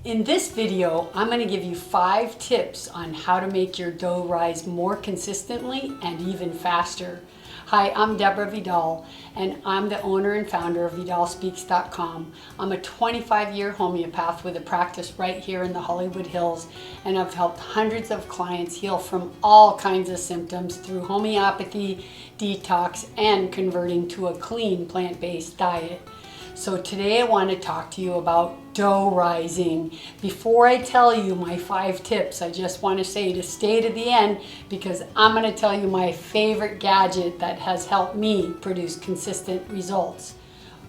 In this video, I'm going to give you 5 tips on how to make your dough rise more consistently and even faster. Hi, I'm Deborah Vidal, and I'm the owner and founder of VidalSPEAKS.com. I'm a 25-year homeopath with a practice right here in the Hollywood Hills, and I've helped hundreds of clients heal from all kinds of symptoms through homeopathy, detox, and converting to a clean plant-based diet. So today I want to talk to you about dough rising. Before I tell you my 5 tips, I just want to say to stay to the end because I'm going to tell you my favorite gadget that has helped me produce consistent results.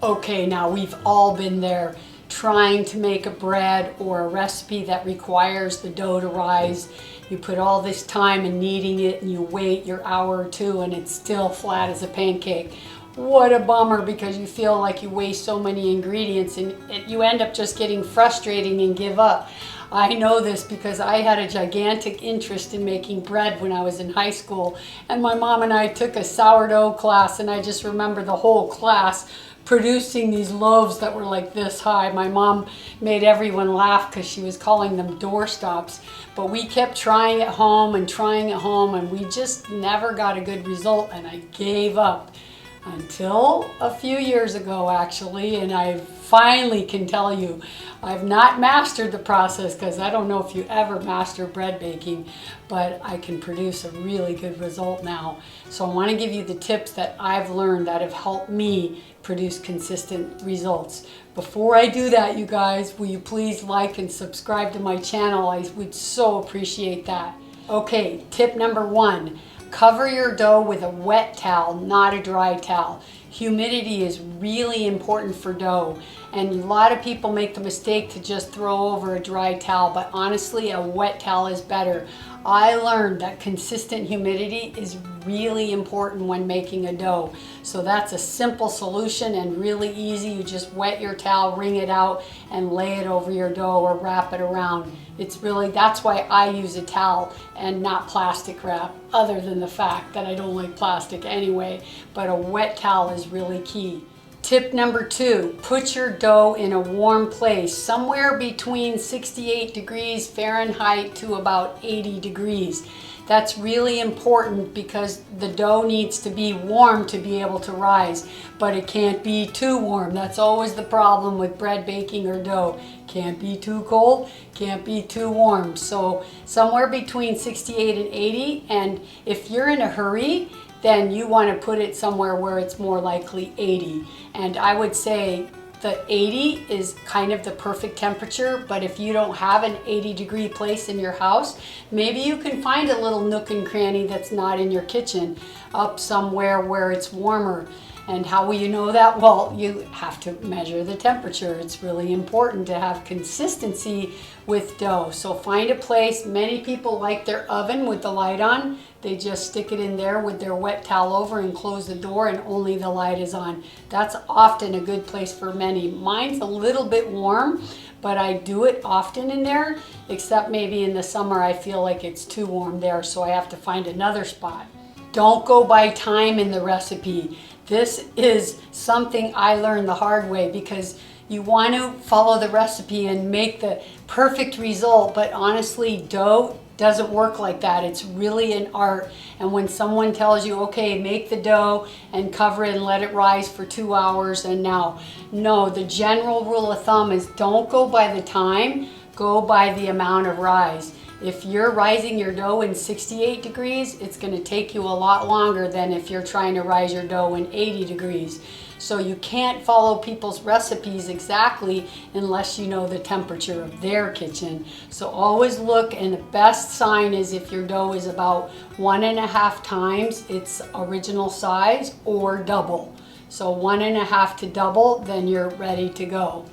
Okay, now we've all been there trying to make a bread or a recipe that requires the dough to rise. You put all this time in kneading it and you wait your hour or two and it's still flat as a pancake. What a bummer, because you feel like you waste so many ingredients and you end up just getting frustrated and give up. I know this because I had a gigantic interest in making bread when I was in high school, and my mom and I took a sourdough class, and I just remember the whole class producing these loaves that were like this high. My mom made everyone laugh because she was calling them doorstops, but we kept trying at home and we just never got a good result, and I gave up. Until a few years ago, actually, and I finally can tell you I've not mastered the process, because I don't know if you ever master bread baking, but I can produce a really good result now. So I want to give you the tips that I've learned that have helped me produce consistent results. Before I do that, you guys, will you please like and subscribe to my channel? I would so appreciate that. Okay, tip number 1. Cover your dough with a wet towel, not a dry towel. Humidity is really important for dough, and a lot of people make the mistake to just throw over a dry towel, but honestly a wet towel is better. I learned that consistent humidity is really important when making a dough. So that's a simple solution and really easy. You just wet your towel, wring it out, and lay it over your dough or wrap it around. That's why I use a towel and not plastic wrap, other than the fact that I don't like plastic anyway, but a wet towel is really key. Tip number 2, put your dough in a warm place, somewhere between 68 degrees Fahrenheit to about 80 degrees. That's really important because the dough needs to be warm to be able to rise, but it can't be too warm. That's always the problem with bread baking or dough. Can't be too cold, can't be too warm. So somewhere between 68 and 80, and if you're in a hurry, then you want to put it somewhere where it's more likely 80. And I would say the 80 is kind of the perfect temperature, but if you don't have an 80-degree place in your house, maybe you can find a little nook and cranny that's not in your kitchen, up somewhere where it's warmer. And how will you know that? Well, you have to measure the temperature. It's really important to have consistency with dough. So find a place. Many people like their oven with the light on. They just stick it in there with their wet towel over and close the door, and only the light is on. That's often a good place for many. Mine's a little bit warm, but I do it often in there, except maybe in the summer I feel like it's too warm there, so I have to find another spot. Don't go by time in the recipe. This is something I learned the hard way, because you want to follow the recipe and make the perfect result, but honestly, dough doesn't work like that. It's really an art. And when someone tells you, okay, make the dough and cover it and let it rise for 2 hours, and now, no, the general rule of thumb is don't go by the time, go by the amount of rise. If you're rising your dough in 68 degrees, it's going to take you a lot longer than if you're trying to rise your dough in 80 degrees. So you can't follow people's recipes exactly unless you know the temperature of their kitchen. So always look, and the best sign is if your dough is about 1.5 times its original size or double. So 1.5 to double, then you're ready to go.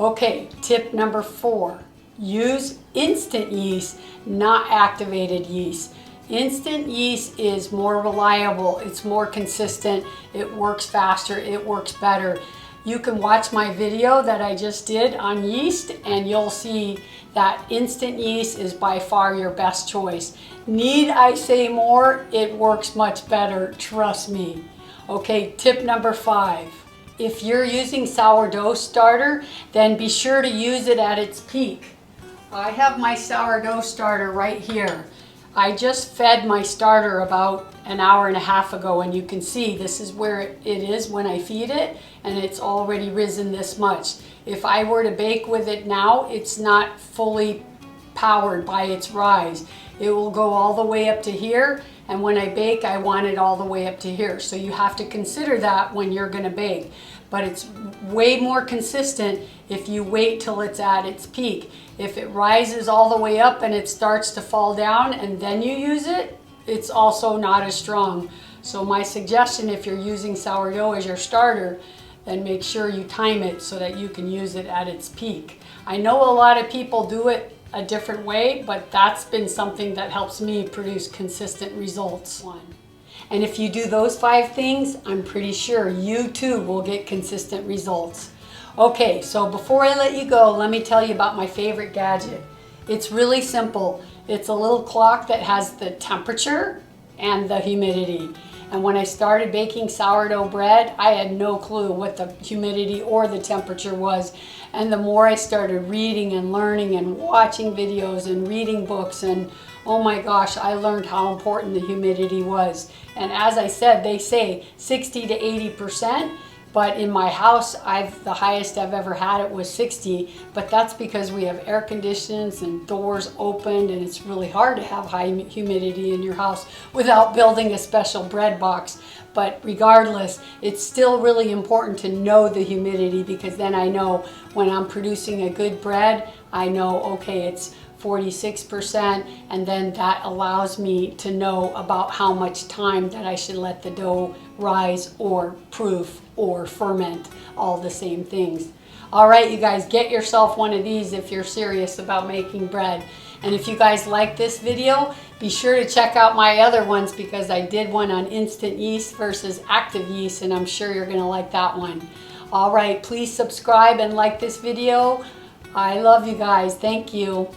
Okay, tip number 4. Use instant yeast, not activated yeast. Instant yeast is more reliable, it's more consistent, it works faster, it works better. You can watch my video that I just did on yeast, and you'll see that instant yeast is by far your best choice. Need I say more? It works much better, trust me. Okay, tip number 5. If you're using sourdough starter, then be sure to use it at its peak. I have my sourdough starter right here. I just fed my starter about an hour and a half ago, and you can see this is where it is when I feed it, and it's already risen this much. If I were to bake with it now, it's not fully powered by its rise. It will go all the way up to here, and when I bake, I want it all the way up to here. So you have to consider that when you're gonna bake. But it's way more consistent if you wait till it's at its peak. If it rises all the way up and it starts to fall down and then you use it, it's also not as strong. So my suggestion, if you're using sourdough as your starter, then make sure you time it so that you can use it at its peak. I know a lot of people do it a different way, but that's been something that helps me produce consistent results. And if you do those 5 things, I'm pretty sure you too will get consistent results. Okay, so before I let you go, let me tell you about my favorite gadget. It's really simple. It's a little clock that has the temperature and the humidity. And when I started baking sourdough bread, I had no clue what the humidity or the temperature was. And the more I started reading and learning and watching videos and reading books, and oh my gosh, I learned how important the humidity was. And as I said, they say 60 to 80%, but in my house, the highest I've ever had it was 60, but that's because we have air conditions and doors opened, and it's really hard to have high humidity in your house without building a special bread box. But regardless, it's still really important to know the humidity, because then I know when I'm producing a good bread, I know, okay, it's 46%, and then that allows me to know about how much time that I should let the dough rise or proof or ferment, all the same things. All right, you guys, get yourself one of these if you're serious about making bread. And if you guys like this video, be sure to check out my other ones, because I did one on instant yeast versus active yeast, and I'm sure you're gonna like that one. All right, please subscribe and like this video. I love you guys. Thank you.